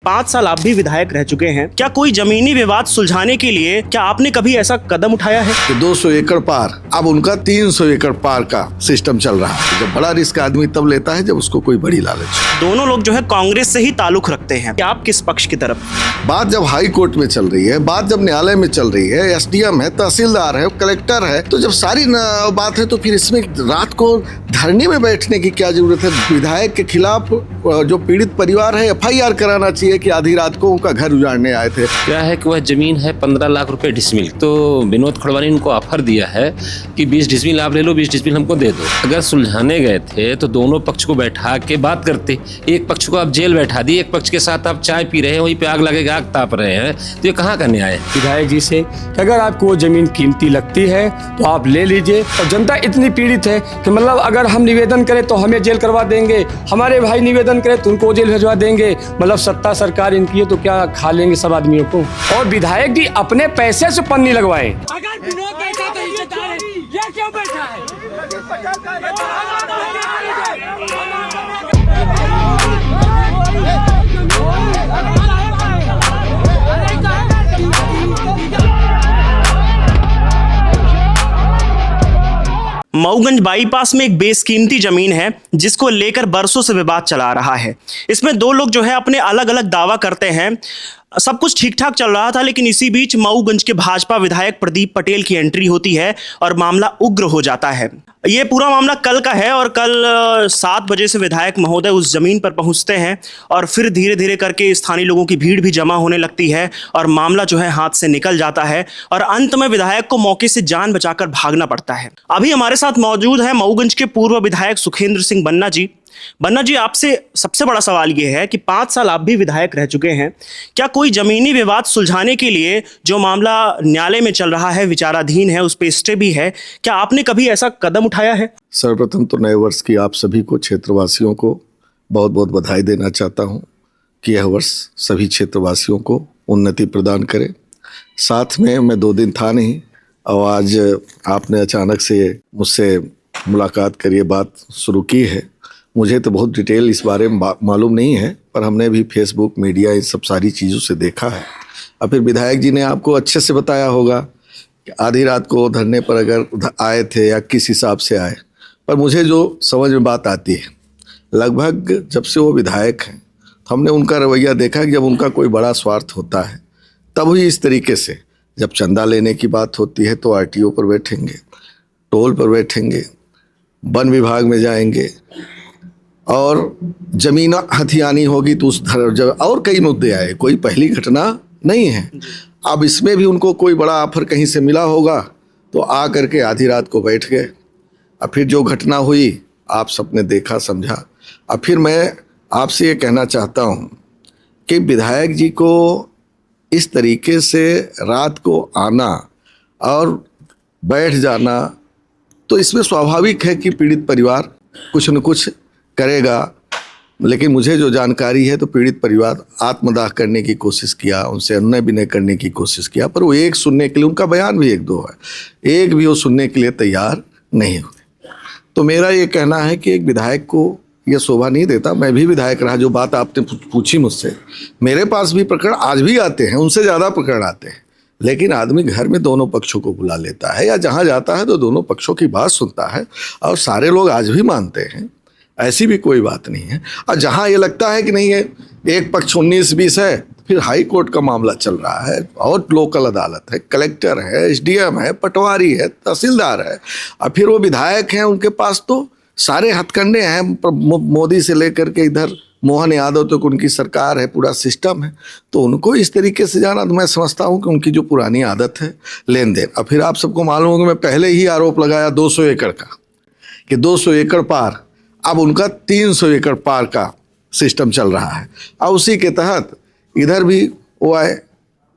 5 साल आप भी विधायक रह चुके हैं, क्या कोई जमीनी विवाद सुलझाने के लिए क्या आपने कभी ऐसा कदम उठाया है? 200 एकड़ पार, अब उनका 300 एकड़ पार का सिस्टम चल रहा है। जब बड़ा रिस्क आदमी तब लेता है जब उसको कोई बड़ी लालच। दोनों लोग जो है कांग्रेस से ही ताल्लुक रखते हैं, क्या आप किस पक्ष की तरफ? बात जब हाई कोर्ट में चल रही है, बात जब न्यायालय में चल रही है, एसडीएम है, तहसीलदार है, कलेक्टर है, तो जब सारी बात है तो फिर इसमें रात को धरने में बैठने की क्या जरूरत है? विधायक के खिलाफ जो पीड़ित परिवार है एफआईआर कराना चाहिए कि आधी रात को उनका घर उजाड़ने आए थे। क्या है कि वह जमीन है 15 लाख रुपए डिसमिल, तो विनोद खड़वानी ने उनको ऑफर दिया है कि 20 डिसमिल आप ले लो, 20 डिसमिल हमको दे दो। अगर सुलझाने गए थे तो दोनों पक्ष को बैठा के बात करते। एक पक्ष को आप जेल बैठा दी, एक पक्ष के साथ आप चाय पी रहे हैं, वहीं पे आग लगेगा, आग ताप रहे हैं, तो ये कहाँ का न्याय है? विधायक जी से कि अगर आपको वो जमीन कीमती लगती है तो आप ले लीजिए। और जनता इतनी पीड़ित है कि मतलब अगर हम निवेदन करें तो हमें जेल करवा देंगे, हमारे भाई निवेदन करें तो उनको जेल भिजवा देंगे। मतलब सत्ता सरकार इनकी है तो क्या खा लेंगे सब आदमियों को। और विधायक जी अपने पैसे से पन्नी लगवाएं। अगर विनोद बैठा तो इज्जतदार है, ये क्यों बैठा है? मऊगंज बाईपास में एक बेसकीमती जमीन है जिसको लेकर बरसों से विवाद चला रहा है। इसमें दो लोग जो है अपने अलग अलग दावा करते हैं। सब कुछ ठीक ठाक चल रहा था, लेकिन इसी बीच मऊगंज के भाजपा विधायक प्रदीप पटेल की एंट्री होती है और मामला उग्र हो जाता है। ये पूरा मामला कल का है और कल 7 बजे से विधायक महोदय उस जमीन पर पहुंचते हैं और फिर धीरे धीरे करके स्थानीय लोगों की भीड़ भी जमा होने लगती है और मामला जो है हाथ से निकल जाता है और अंत में विधायक को मौके से जान बचाकर भागना पड़ता है। अभी हमारे साथ मौजूद है मऊगंज के पूर्व विधायक सुखेंद्र सिंह बन्ना जी। बन्ना जी, आपसे सबसे बड़ा सवाल यह है कि 5 साल आप भी विधायक रह चुके हैं, क्या कोई जमीनी विवाद सुलझाने के लिए जो मामला न्यायालय में चल रहा है, विचाराधीन है, उस पे स्टे भी है, क्या आपने कभी ऐसा कदम उठाया है? सर्वप्रथम तो नए वर्ष की आप सभी को, क्षेत्रवासियों को बहुत बहुत बधाई देना चाहता हूं कि यह वर्ष सभी क्षेत्रवासियों को उन्नति प्रदान करे। साथ में मैं 2 दिन था नहीं और आज आपने अचानक से मुझसे मुलाकात करिए बात शुरू की है। मुझे तो बहुत डिटेल इस बारे में मालूम नहीं है, पर हमने भी फेसबुक, मीडिया, इन सब सारी चीज़ों से देखा है। और फिर विधायक जी ने आपको अच्छे से बताया होगा कि आधी रात को धरने पर अगर आए थे या किस हिसाब से आए। पर मुझे जो समझ में बात आती है, लगभग जब से वो विधायक हैं तो हमने उनका रवैया देखा कि जब उनका कोई बड़ा स्वार्थ होता है तब ही इस तरीके से, जब चंदा लेने की बात होती है तो आरटीओ पर बैठेंगे, टोल पर बैठेंगे, वन विभाग में जाएंगे और जमीन हथियानी होगी तो उस और कई मुद्दे आए। कोई पहली घटना नहीं है। अब इसमें भी उनको कोई बड़ा ऑफर कहीं से मिला होगा तो आ करके आधी रात को बैठ गए। अब फिर जो घटना हुई आप सबने देखा, समझा। अब फिर मैं आपसे ये कहना चाहता हूँ कि विधायक जी को इस तरीके से रात को आना और बैठ जाना, तो इसमें स्वाभाविक है कि पीड़ित परिवार कुछ न कुछ करेगा। लेकिन मुझे जो जानकारी है तो पीड़ित परिवार आत्मदाह करने की कोशिश किया, उनसे अन्याय विनय करने की कोशिश किया, पर वो एक सुनने के लिए, उनका बयान भी 1-2 है, एक भी वो सुनने के लिए तैयार नहीं हुए। तो मेरा ये कहना है कि एक विधायक को ये शोभा नहीं देता। मैं भी विधायक रहा, जो बात आपने पूछी मुझसे, मेरे पास भी प्रकरण आज भी आते हैं, उनसे ज़्यादा प्रकरण आते हैं, लेकिन आदमी घर में दोनों पक्षों को बुला लेता है या जहाँ जाता है तो दोनों पक्षों की बात सुनता है और सारे लोग आज भी मानते हैं, ऐसी भी कोई बात नहीं है। और जहाँ ये लगता है कि नहीं है, एक पक्ष 19-20 है, फिर हाई कोर्ट का मामला चल रहा है और लोकल अदालत है, कलेक्टर है, एसडीएम है, पटवारी है, तहसीलदार है, और फिर वो विधायक हैं, उनके पास तो सारे हथकंडे हैं। मोदी से लेकर के इधर मोहन यादव तक उनकी सरकार है, पूरा सिस्टम है। तो उनको इस तरीके से जाना, तो मैं समझता हूँ कि उनकी जो पुरानी आदत है लेन देन। और फिर आप सबको मालूम होगा, मैं पहले ही आरोप लगाया 200 एकड़ का, कि 200 एकड़ पार, अब उनका 300 एकड़ पार का सिस्टम चल रहा है। और उसी के तहत इधर भी वो आए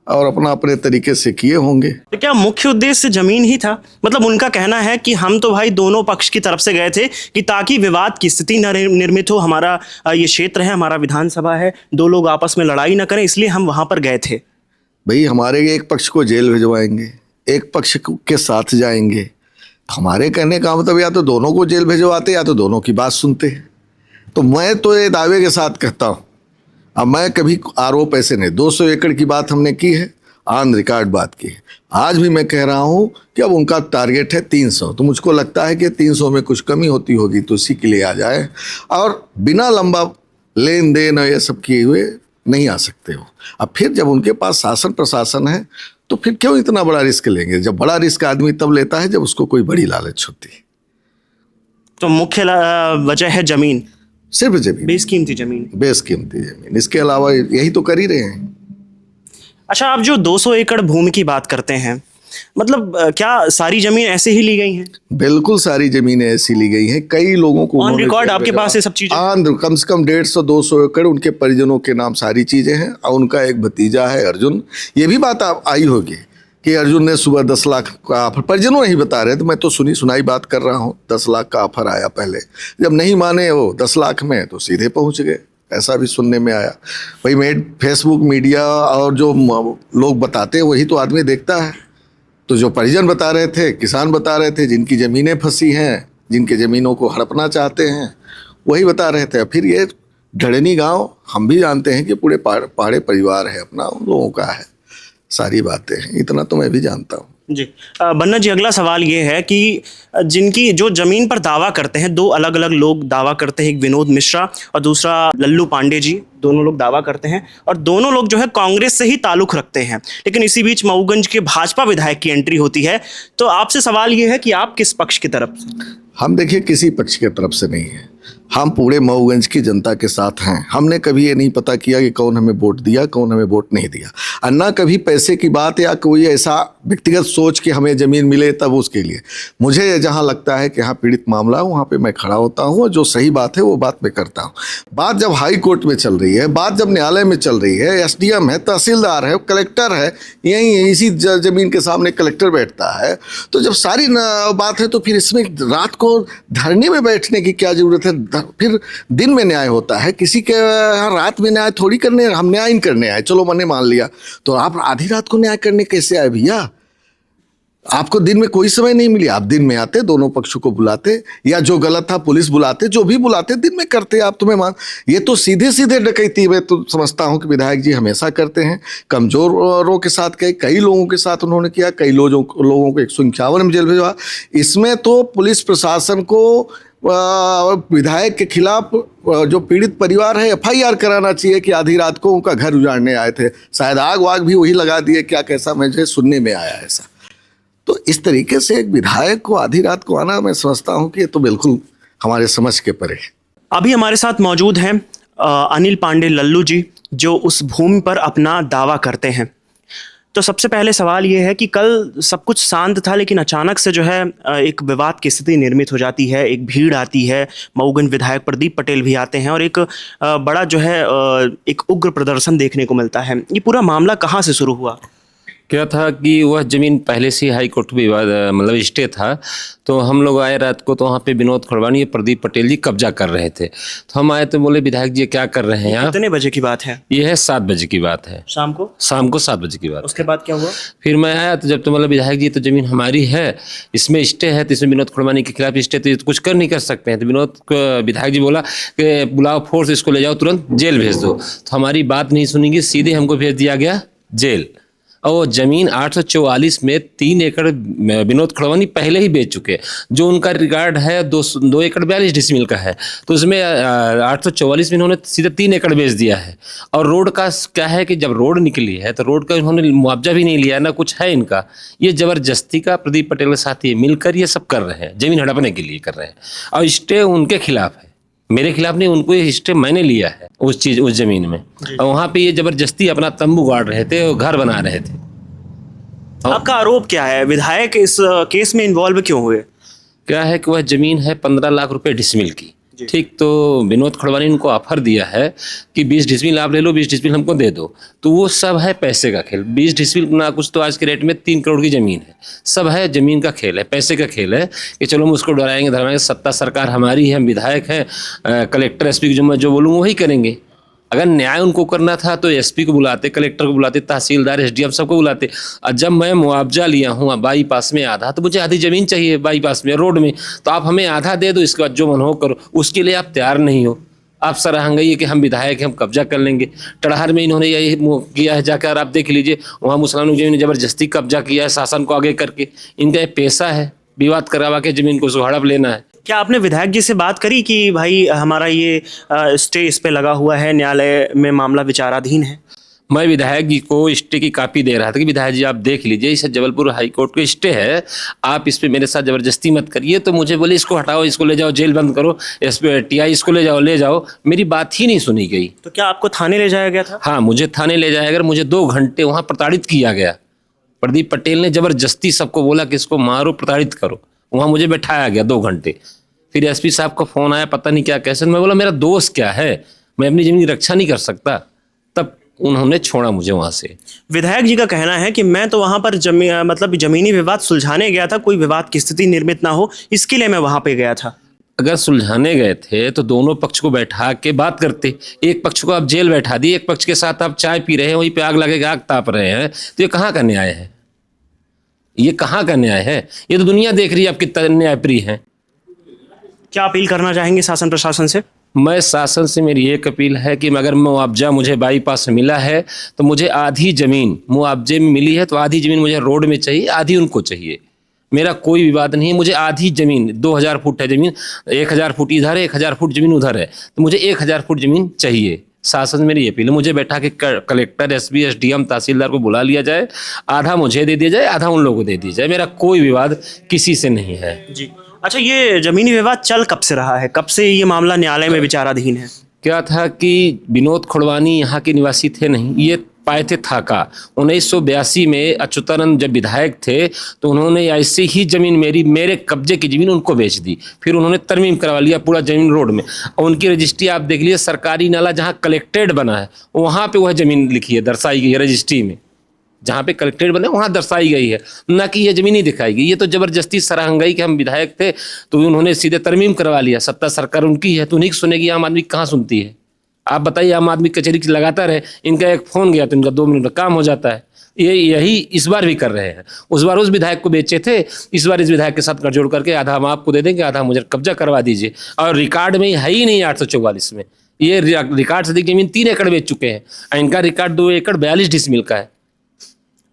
और अपना अपने तरीके से किए होंगे। तो क्या मुख्य उद्देश्य जमीन ही था? मतलब उनका कहना है कि हम तो भाई दोनों पक्ष की तरफ से गए थे कि ताकि विवाद की स्थिति न निर्मित हो, हमारा ये क्षेत्र है, हमारा विधानसभा है, 2 लोग आपस में लड़ाई न करें, इसलिए हम वहां पर गए थे। भाई हमारे एक पक्ष को जेल भिजवाएंगे, एक पक्ष के साथ जाएंगे, हमारे कहने का मतलब या तो दोनों को जेल भिजवाते या तो दोनों की बात सुनते हैं। तो मैं तो ये दावे के साथ कहता हूँ, अब मैं कभी आरोप ऐसे नहीं, 200 एकड़ की बात हमने की है, ऑन रिकॉर्ड बात की है। आज भी मैं कह रहा हूं कि अब उनका टारगेट है 300, तो मुझको लगता है कि 300 में कुछ कमी होती होगी तो उसी के लिए आ जाए, और बिना लंबा लेन देन और ये सब किए हुए नहीं आ सकते हो। अब फिर जब उनके पास शासन प्रशासन है तो फिर क्यों इतना बड़ा रिस्क लेंगे? जब बड़ा रिस्क आदमी तब लेता है जब उसको कोई बड़ी लालच होती है। तो मुख्य वजह है जमीन, सिर्फ जमीन, बेशकीमती जमीन। बेशकीमती जमीन, इसके अलावा यही तो कर ही रहे हैं। अच्छा, आप जो 200 एकड़ भूमि की बात करते हैं, मतलब क्या सारी जमीन ऐसे ही ली गई हैं? बिल्कुल सारी जमीनें ऐसी ली गई हैं, कई लोगों को ऑन रिकॉर्ड आपके पास ये सब चीजें? कम से कम 150-200 एकड़ उनके परिजनों के नाम सारी चीजें हैं, और उनका एक भतीजा है अर्जुन। ये भी बात आप आई होगी कि अर्जुन ने सुबह 10 लाख का ऑफर, परिजनों नहीं बता रहे, तो मैं तो सुनी सुनाई बात कर रहा हूँ। 10 लाख का ऑफर आया पहले, जब नहीं माने वो 10 लाख में तो सीधे पहुँच गए, ऐसा भी सुनने में आया। भाई मैं फेसबुक मीडिया और जो लोग बताते हैं वही तो आदमी देखता है। तो जो परिजन बता रहे थे, किसान बता रहे थे, जिनकी ज़मीनें फंसी हैं, जिनके ज़मीनों को हड़पना चाहते हैं, वही बता रहे थे। फिर ये ढड़नी गांव हम भी जानते हैं कि पूरे पहाड़े परिवार है अपना, उन लोगों का है, सारी बातें हैं, इतना तो मैं भी जानता हूँ। जी बन्ना जी, अगला सवाल ये है कि जिनकी जो जमीन पर दावा करते हैं, दो अलग अलग लोग दावा करते हैं, एक विनोद मिश्रा और दूसरा लल्लू पांडे जी, दोनों लोग दावा करते हैं और दोनों लोग जो है कांग्रेस से ही ताल्लुक रखते हैं। लेकिन इसी बीच मऊगंज के भाजपा विधायक की एंट्री होती है। तो आपसे सवाल ये है कि आप किस पक्ष की तरफ से? हम देखिए किसी पक्ष की तरफ से नहीं है, हम पूरे मऊगंज की जनता के साथ हैं। हमने कभी ये नहीं पता किया कि कौन हमें वोट दिया, कौन हमें वोट नहीं दिया, और ना कभी पैसे की बात या कोई ऐसा व्यक्तिगत सोच कि हमें ज़मीन मिले तब उसके लिए। मुझे जहाँ लगता है कि यहाँ पीड़ित मामला है वहाँ पे मैं खड़ा होता हूँ, और जो सही बात है वो बात मैं करता हूँ। बात जब हाई कोर्ट में चल रही है, बात जब न्यायालय में चल रही है, SDM है, तहसीलदार है, कलेक्टर है, यहीं इसी ज़मीन के सामने कलेक्टर बैठता है, तो जब सारी बात है तो फिर इसमें रात को धरने में बैठने की क्या ज़रूरत है? फिर दिन में न्याय होता है, किसी के यहाँ रात में न्याय थोड़ी करने, हम न्याय करने आए, चलो मैंने मान लिया, तो आप आधी रात को न्याय करने कैसे आए भैया? आपको दिन में कोई समय नहीं मिली, आप दिन में आते, दोनों पक्षों को बुलाते, या जो गलत था पुलिस बुलाते, जो भी बुलाते दिन में करते। आप तुम्हें मान, ये तो सीधे सीधे डकैती मैं तो समझता हूँ कि विधायक जी हमेशा करते हैं। कमजोरों के साथ कई लोगों के साथ उन्होंने किया, कई लोगों को 151 में जेल भेजवा। इसमें तो पुलिस प्रशासन को विधायक के खिलाफ जो पीड़ित परिवार है FIR कराना चाहिए कि आधी रात को उनका घर उजाड़ने आए थे, शायद आग वाग भी वही लगा दिए, क्या कैसा मुझे सुनने में आया ऐसा। तो इस तरीके से एक विधायक को आधी रात को आना, मैं समझता हूं कि ये तो बिल्कुल हमारे समझ के परे है। अभी हमारे साथ मौजूद हैं अनिल पांडे लल्लू जी, जो उस भूमि पर अपना दावा करते हैं। तो सबसे पहले सवाल ये है कि कल सब कुछ शांत था, लेकिन अचानक से जो है एक विवाद की स्थिति निर्मित हो जाती है, एक भीड़ आती है, मऊगंज विधायक प्रदीप पटेल भी आते हैं और एक बड़ा जो है एक उग्र प्रदर्शन देखने को मिलता है। ये पूरा मामला कहाँ से शुरू हुआ? क्या था कि वह ज़मीन पहले से हाई कोर्ट में मतलब स्टे था, तो हम लोग आए रात को, तो वहाँ पे विनोद खड़वानी और प्रदीप पटेल जी कब्जा कर रहे थे। तो हम आए तो बोले विधायक जी क्या कर रहे हैं यहाँ? कितने बजे की बात है? ये है 7 बजे की बात है, शाम को 7 बजे की बात। उसके बाद क्या हुआ? फिर मैं आया तो जब तो मतलब विधायक जी तो ज़मीन हमारी है, इसमें स्टे है, तो इसमें विनोद खड़वानी के खिलाफ स्टे, तो ये तो कुछ कर नहीं कर सकते हैं। तो विधायक जी बोला कि बुलाओ फोर्स, इसको ले जाओ, तुरंत जेल भेज दो। तो हमारी बात नहीं सुनेंगे, सीधे हमको भेज दिया गया जेल। और ज़मीन 844 में 3 एकड़ विनोद खड़वानी पहले ही बेच चुके, जो उनका रिकॉर्ड है 2 एकड़ 42 डिसमिल का है, तो उसमें 844 में इन्होंने सीधे 3 एकड़ बेच दिया है। और रोड का क्या है कि जब रोड निकली है तो रोड का इन्होंने मुआवजा भी नहीं लिया, ना कुछ है इनका। ये ज़बरदस्ती का प्रदीप पटेल के साथ ये मिलकर ये सब कर रहे हैं, ज़मीन हड़पने के लिए कर रहे हैं, और स्टे उनके खिलाफ है, मेरे खिलाफ नहीं। उनको ये स्टे मैंने लिया है उस ज़मीन में, और वहाँ पे ये ज़बरदस्ती अपना तंबू गाड़ रहे थे और घर बना रहे थे। आपका आरोप क्या है? विधायक इस केस में इन्वॉल्व क्यों हुए? क्या है कि वह ज़मीन है 15 लाख रुपए डिसमिल की, ठीक। तो विनोद खड़वानी ने उनको ऑफर दिया है कि 20 डिसमिल आप ले लो, 20 डिसमिल हमको दे दो। तो वो सब है पैसे का खेल। 20 डिसमिल ना कुछ तो आज के रेट में 3 करोड़ की ज़मीन है, सब है ज़मीन का खेल है, पैसे का खेल है कि चलो हम उसको डराएंगे धराएंगे, सत्ता सरकार हमारी है, हम विधायक हैं, कलेक्टर SP की जो मैं जो बोलूँ वही करेंगे। अगर न्याय उनको करना था तो SP को बुलाते, कलेक्टर को बुलाते, तहसीलदार SDM सबको बुलाते। और जब मैं मुआवजा लिया हूँ बाईपास में आधा, तो मुझे आधी ज़मीन चाहिए बाईपास में, रोड में, तो आप हमें आधा दे दो, इसके बाद जो मन हो करो। उसके लिए आप तैयार नहीं हो। आप सराहंगे ये कि हम विधायक हैं, हम कब्जा कर लेंगे। टड़हर में इन्होंने यही किया है, जाकर आप देख लीजिए, वहाँ मुसलमानों की जमीन जबरदस्ती कब्जा किया है शासन को आगे करके। इनका एक पैसा है विवाद करवा के जमीन को उसको हड़प लेना है। क्या आपने विधायक जी से बात करी कि भाई हमारा ये स्टे इस पे लगा हुआ है, न्यायालय में मामला विचाराधीन है? मैं विधायक जी को स्टे की कॉपी दे रहा था कि विधायक जी आप देख लीजिए, इस जबलपुर हाई कोर्ट का स्टे है, आप इस पे मेरे साथ जबरदस्ती मत करिए। तो मुझे बोले इसको हटाओ, इसको ले जाओ, जेल बंद करो, इस पे टीआई इसको ले जाओ। मेरी बात ही नहीं सुनी गई। तो क्या आपको थाने ले जाया गया था? हाँ, मुझे थाने ले जाया गया। मुझे 2 घंटे वहाँ प्रताड़ित किया गया। प्रदीप पटेल ने जबरदस्ती सबको बोला कि इसको मारो, प्रताड़ित करो। वहाँ मुझे बैठाया गया 2 घंटे। फिर एसपी साहब का फोन आया, पता नहीं क्या कैसे। मैं बोला मेरा दोष क्या है, मैं अपनी जमीन की रक्षा नहीं कर सकता। तब उन्होंने छोड़ा मुझे वहाँ से। विधायक जी का कहना है कि मैं तो वहां पर जमीनी विवाद सुलझाने गया था, कोई विवाद की स्थिति निर्मित ना हो, इसके लिए मैं वहां पे गया था। अगर सुलझाने गए थे तो दोनों पक्ष को बैठा के बात करते। एक पक्ष को आप जेल बैठा दिए, एक पक्ष के साथ आप चाय पी रहे हैं, वहीं पे आग लगे आग ताप रहे हैं। तो ये कहाँ का न्याय है? ये कहाँ का न्याय है? ये तो दुनिया देख रही है आप कितना न्यायप्रिय हैं। क्या अपील करना चाहेंगे शासन प्रशासन से? मैं शासन से मेरी एक अपील है कि अगर मुआवजा मुझे बाईपास से मिला है तो मुझे आधी ज़मीन मुआवजे में मिली है, तो आधी ज़मीन मुझे रोड में चाहिए, आधी उनको चाहिए। मेरा कोई विवाद नहीं है। मुझे आधी ज़मीन 2000 फुट है ज़मीन, 1000 फुट इधर है, 1000 फुट ज़मीन उधर है, तो मुझे 1000 फुट ज़मीन चाहिए। शासन से मेरी अपील है, मुझे बैठा के कलेक्टर, एसपी, एसडीएम, तहसीलदार को बुला लिया जाए, आधा मुझे दे दिया जाए, आधा उन लोगों को दे दिया जाए। मेरा कोई विवाद किसी से नहीं है। जी अच्छा, ये जमीनी विवाद चल कब से रहा है? कब से ये मामला न्यायालय में विचाराधीन है? क्या था कि विनोद खुड़वानी यहाँ के निवासी थे नहीं, ये पाए थे थाका। 1982 में अच्युतानंद जब विधायक थे तो उन्होंने ऐसे ही ज़मीन मेरे कब्जे की ज़मीन उनको बेच दी। फिर उन्होंने तरमीम करवा लिया पूरा ज़मीन रोड में, और उनकी रजिस्ट्री आप देख लीजिए, सरकारी नाला जहाँ कलेक्टेड बना है वहाँ पे वह ज़मीन लिखी है, दर्शाई गई है रजिस्ट्री में। जहाँ पे कलेक्टेड बने वहाँ दर्शाई गई है, ना कि ये ज़मीन ही दिखाई गई। ये तो ज़बरदस्ती सराहंगई कि हम विधायक थे तो उन्होंने सीधे तरमीम करवा लिया। सत्ता सरकार उनकी है तो उन्हीं की सुनेगी, आम आदमी कहाँ सुनती है? आप बताइए, आम आदमी कचहरी लगाता रहे, इनका एक फ़ोन गया तो इनका 2 मिनट में काम हो जाता है। यही इस बार भी कर रहे हैं। उस बार उस विधायक को बेचे थे, इस बार इस विधायक के साथ गठजोड़ करके आधा हम आपको दे देंगे, आधा मुझे कब्जा करवा दीजिए। और रिकॉर्ड में है ही नहीं 844 में, ये रिकॉर्ड से अधिक जमीन 3 एकड़ बेच चुके हैं, इनका रिकॉर्ड 2 एकड़ 42 डिसमिल का है।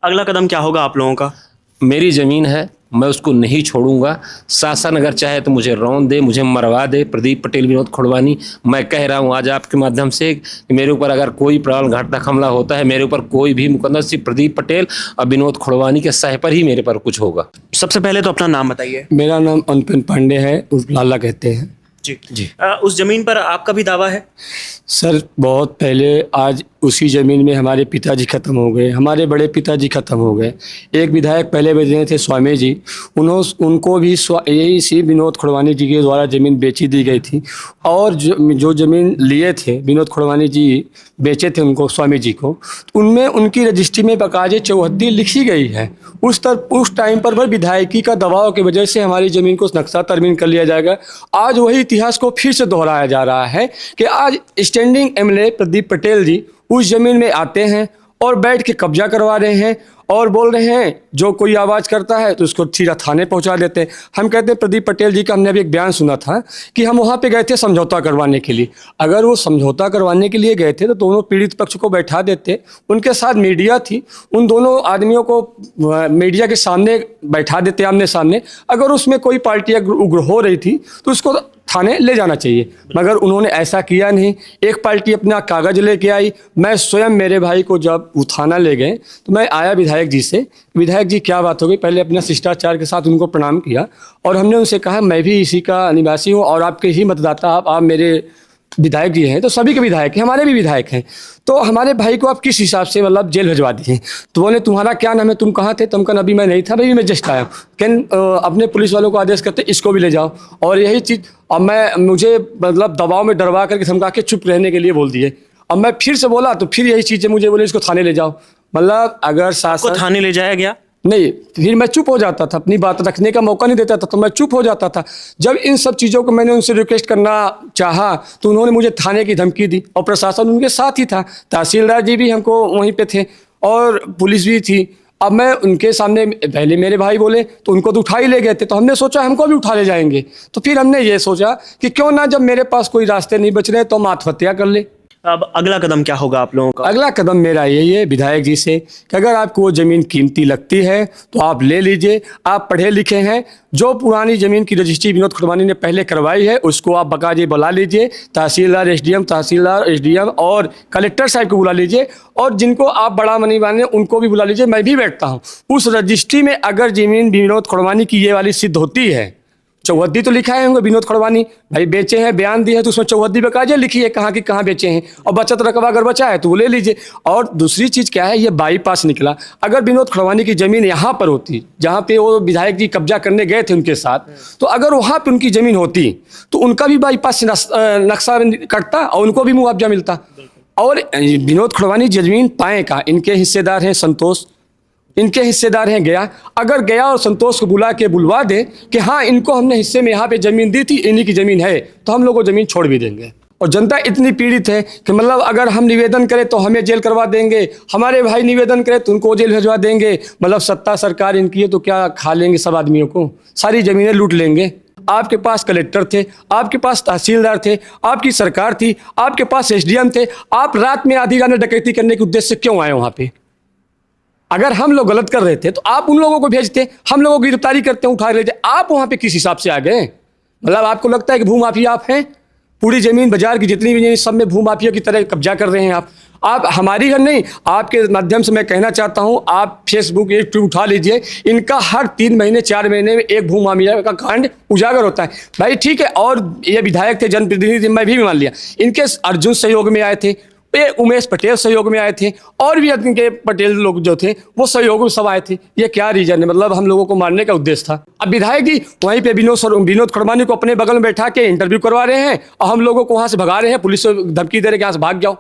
अगला कदम क्या होगा आप लोगों का? मेरी ज़मीन है, मैं उसको नहीं छोड़ूंगा। शासन अगर चाहे तो मुझे रौंद दे, मुझे मरवा दे। प्रदीप पटेल, विनोद खुड़वानी, मैं कह रहा हूँ आज आपके माध्यम से कि मेरे ऊपर अगर कोई प्राण घातक हमला होता है, मेरे ऊपर कोई भी मुकदमा, सिर्फ प्रदीप पटेल और विनोद खुड़वानी के सह पर ही मेरे पर कुछ होगा। सबसे पहले तो अपना नाम बताइए। मेरा नाम अनुपेन पांडे है, उर्फ लाला कहते हैं। जी उस जमीन पर आपका भी दावा है? सर बहुत पहले आज उसी ज़मीन में हमारे पिताजी ख़त्म हो गए, हमारे बड़े पिताजी ख़त्म हो गए। एक विधायक पहले बने थे स्वामी जी, उनको भी यही इसी विनोद खुड़वानी जी के द्वारा ज़मीन बेची दी गई थी। और जो ज़मीन लिए थे विनोद खुड़वानी जी बेचे थे उनको, स्वामी जी को, उनमें उनकी रजिस्ट्री में बाकायदे चौहद्दी लिखी गई है। उस टाइम पर विधायकी का दबाव की वजह से हमारी ज़मीन को नक्शा तरमीम कर लिया जाएगा। आज वही इतिहास को फिर से दोहराया जा रहा है कि आज स्टैंडिंग एमएलए प्रदीप पटेल जी उस ज़मीन में आते हैं और बैठ के कब्जा करवा रहे हैं और बोल रहे हैं जो कोई आवाज़ करता है तो उसको सीधा थाने पहुंचा देते हैं। हम कहते हैं प्रदीप पटेल जी का हमने अभी एक बयान सुना था कि हम वहां पे गए थे समझौता करवाने के लिए। अगर वो समझौता करवाने के लिए गए थे तो दोनों पीड़ित पक्ष को बैठा देते, उनके साथ मीडिया थी, उन दोनों आदमियों को मीडिया के सामने बैठा देते आमने सामने। अगर उसमें कोई पार्टी उग्र हो रही थी तो उसको थाने ले जाना चाहिए, मगर उन्होंने ऐसा किया नहीं। एक पार्टी अपना कागज़ लेके आई। मैं स्वयं मेरे भाई को जब वो थाना ले गए तो मैं आया विधायक जी से, विधायक जी क्या बात हो गई, पहले अपना शिष्टाचार के साथ उनको प्रणाम किया और हमने उनसे कहा मैं भी इसी का निवासी हूँ और आपके ही मतदाता, आप मेरे विधायक जी हैं तो सभी के विधायक हैं, हमारे भी विधायक हैं, तो हमारे भाई को आप किस हिसाब से मतलब जेल भिजवा दिए? तो बोले तुम्हारा क्या नाम है, तुम कहाँ थे? तुम कहा अभी मैं नहीं था, भाई मैं जस्ट आया। अपने पुलिस वालों को आदेश करते इसको भी ले जाओ। और यही चीज़ अब मुझे मतलब दबाव में डरवा करके धमका के चुप रहने के लिए बोल दिए। अब मैं फिर से बोला तो फिर यही चीज़ें मुझे बोले इसको थाने ले जाओ। मतलब अगर शासन थाने ले जाया गया नहीं, फिर मैं चुप हो जाता था, अपनी बात रखने का मौका नहीं देता था तो मैं चुप हो जाता था। जब इन सब चीज़ों को मैंने उनसे रिक्वेस्ट करना चाहा तो उन्होंने मुझे थाने की धमकी दी और प्रशासन उनके साथ ही था। तहसीलदार जी भी हमको वहीं पे थे और पुलिस भी थी। अब मैं उनके सामने, पहले मेरे भाई बोले तो उनको तो उठा ही ले गए थे, तो हमने सोचा हमको भी उठा ले जाएंगे। तो फिर हमने ये सोचा कि क्यों ना, जब मेरे पास कोई रास्ते नहीं बच रहे तो हम आत्महत्या कर ले। अब अगला कदम क्या होगा आप लोगों का? अगला कदम मेरा यही है विधायक जी से कि अगर आपको वो ज़मीन कीमती लगती है तो आप ले लीजिए। आप पढ़े लिखे हैं, जो पुरानी ज़मीन की रजिस्ट्री विनोद खड़वानी ने पहले करवाई है उसको आप बकायदे बुला लीजिए। तहसीलदार एसडीएम और कलेक्टर साहब को बुला लीजिए, और जिनको आप बड़ा मनी माने उनको भी बुला लीजिए। मैं भी बैठता हूँ उस रजिस्ट्री में। अगर ज़मीन विनोद खड़वानी की ये वाली सिद्ध होती है, चौहद्दी तो लिखा है होंगे विनोद खड़वानी भाई बेचे हैं, बयान दिए हैं, तो उसमें चौहद्दी बकायदे लिखी है कहाँ की कहाँ बेचे हैं, और बचत रकबा अगर बचा है तो वो ले लीजिए। और दूसरी चीज़ क्या है, ये बाईपास निकला। अगर विनोद खड़वानी की ज़मीन यहाँ पर होती, जहाँ पे वो विधायक जी कब्जा करने गए थे उनके साथ, तो अगर वहाँ पे उनकी ज़मीन होती तो उनका भी बाईपास नक्शा कटता और उनको भी मुआवजा मिलता। और विनोद खड़वानी ज़मीन पाएँ का, इनके हिस्सेदार हैं संतोष, इनके हिस्सेदार हैं गया। अगर गया और संतोष को बुलवा दे कि हाँ इनको हमने हिस्से में यहाँ पे ज़मीन दी थी, इन्हीं की ज़मीन है, तो हम लोग वो ज़मीन छोड़ भी देंगे। और जनता इतनी पीड़ित है कि मतलब अगर हम निवेदन करें तो हमें जेल करवा देंगे, हमारे भाई निवेदन करें तो उनको जेल भिजवा देंगे। मतलब सत्ता सरकार इनकी है तो क्या खा लेंगे सब आदमियों को, सारी ज़मीनें लूट लेंगे। आपके पास कलेक्टर थे, आपके पास तहसीलदार थे, आपकी सरकार थी, आपके पास एसडीएम थे। आप रात में आधी रात में डकैती करने के उद्देश्य से क्यों आए वहाँ पे? अगर हम लोग गलत कर रहे थे तो आप उन लोगों को भेजते, हम लोगों की गिरफ्तारी करते, उठा लेते। आप वहाँ पे किस हिसाब से आ गए? मतलब आपको लगता है कि भूमाफिया आप हैं? पूरी ज़मीन बाजार की जितनी भी ज़मीन सब में भूमाफिया की तरह कब्जा कर रहे हैं आप हमारी घर नहीं। आपके माध्यम से मैं कहना चाहता हूँ, आप फेसबुक यूट्यूब उठा लीजिए, इनका हर 3 महीने 4 महीने में एक भूमाफिया का कांड उजागर होता है भाई। ठीक है, और ये विधायक थे, जनप्रतिनिधि, मैं भी मान लिया, इनके अर्जुन सहयोग में आए थे, ये उमेश पटेल सहयोग में आए थे, और भी इनके पटेल लोग जो थे वो सहयोग में सब आए थे। ये क्या रीजन है? मतलब हम लोगों को मारने का उद्देश्य था। अब विधायक जी वहीं पे विनोद खड़वानी को अपने बगल में बैठा के इंटरव्यू करवा रहे हैं और हम लोगों को वहां से भगा रहे हैं, पुलिस से धमकी दे रहे हैं कि यहाँ से भाग जाओ।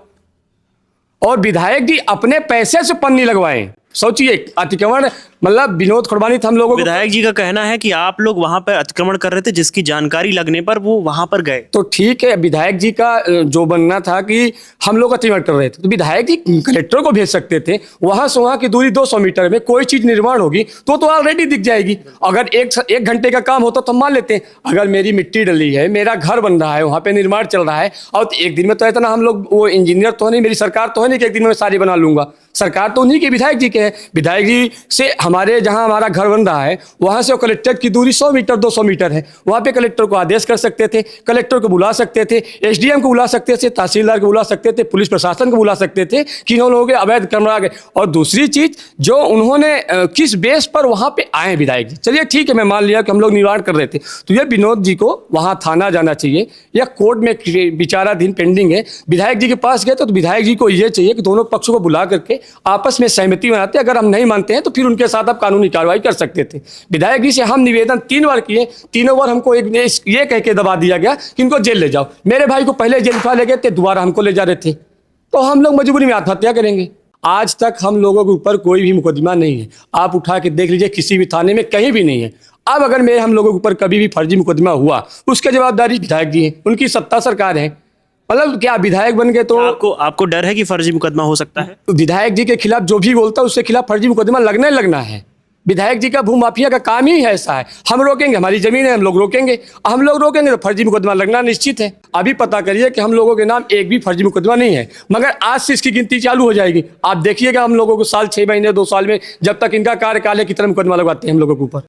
और विधायक जी अपने पैसे से पन्नी लगवाए। सोचिए, अतिक्रमण, मतलब विनोद खड़वानी था हम लोगों को। विधायक जी का कहना है कि आप लोग वहां पर अतिक्रमण कर रहे थे, जिसकी जानकारी लगने पर वो वहां पर गए। तो ठीक है, विधायक जी का जो बनना था कि हम लोग अतिक्रमण कर रहे थे, तो विधायक जी कलेक्टर को भेज सकते थे। वहां से वहां की दूरी 200 मीटर में कोई चीज निर्माण होगी तो ऑलरेडी दिख जाएगी। अगर एक घंटे का काम होता तो मान लेते हैं। अगर मेरी मिट्टी डली है, मेरा घर बन रहा है, वहां पे निर्माण चल रहा है, और एक दिन में तो इतना हम लोग, वो इंजीनियर तो नहीं, मेरी सरकार तो है नहीं कि एक दिन में सारी बना लूंगा। सरकार तो उन्हीं के, विधायक जी के है। विधायक जी से हमारे, जहां हमारा घर बन रहा है वहां से कलेक्ट्रेट की दूरी 100 मीटर 200 मीटर है। वहां पे कलेक्टर को आदेश कर सकते थे, कलेक्टर को बुला सकते थे, एसडीएम को बुला सकते थे, तहसीलदार को बुला सकते थे, पुलिस प्रशासन को बुला सकते थे कि इन लोगों के अवैध कर्म आ गए। और दूसरी चीज, जो उन्होंने किस बेस पर वहां पे आए विधायक जी, चलिए ठीक है, मैं मान लिया कि हम लोग निर्माण कर रहे थे, तो ये विनोद जी को वहां थाना जाना चाहिए या कोर्ट में विचाराधीन पेंडिंग है। विधायक जी के पास गए तो विधायक जी को ये चाहिए कि दोनों पक्षों को बुला करके आपस में सहमति बनाते। अगर हम नहीं मानते हैं तो फिर उनके साथ आप कानूनी कार्रवाई कर सकते थे। विधायक जी से हम निवेदन 3 बार किए, तीनों बार हमको ये कह के दबा दिया गया कि इनको जेल ले जाओ। मेरे भाई को पहले जेल उठा ले गए थे, दोबारा हमको ले जा रहे थे, तो हम लोग मजबूरी में आत्महत्या करेंगे। आज तक हम लोगों के ऊपर कोई भी मुकदमा नहीं है, आप उठा के देख लीजिए, किसी भी थाने में कहीं भी नहीं है। अब अगर हम लोगों के ऊपर कभी भी फर्जी मुकदमा हुआ, उसके जवाबदारी विधायक जी है, उनकी सत्ता सरकार है। मतलब क्या विधायक बन गए तो आपको डर है कि फर्जी मुकदमा हो सकता है? विधायक जी के खिलाफ जो भी बोलता है उसके खिलाफ फर्जी मुकदमा लगना है। विधायक जी का भूमाफिया का काम ही ऐसा है। हम रोकेंगे, हमारी जमीन है, हम लोग रोकेंगे, हम लोग रोकेंगे तो फर्जी मुकदमा लगना निश्चित है। अभी पता करिए कि हम लोगों के नाम एक भी फर्जी मुकदमा नहीं है, मगर आज से इसकी गिनती चालू हो जाएगी। आप देखिएगा हम लोगों को साल 6 महीने 2 साल में, जब तक इनका कार्यकाल है, कितना मुकदमा लगवाते हैं हम लोगों के ऊपर।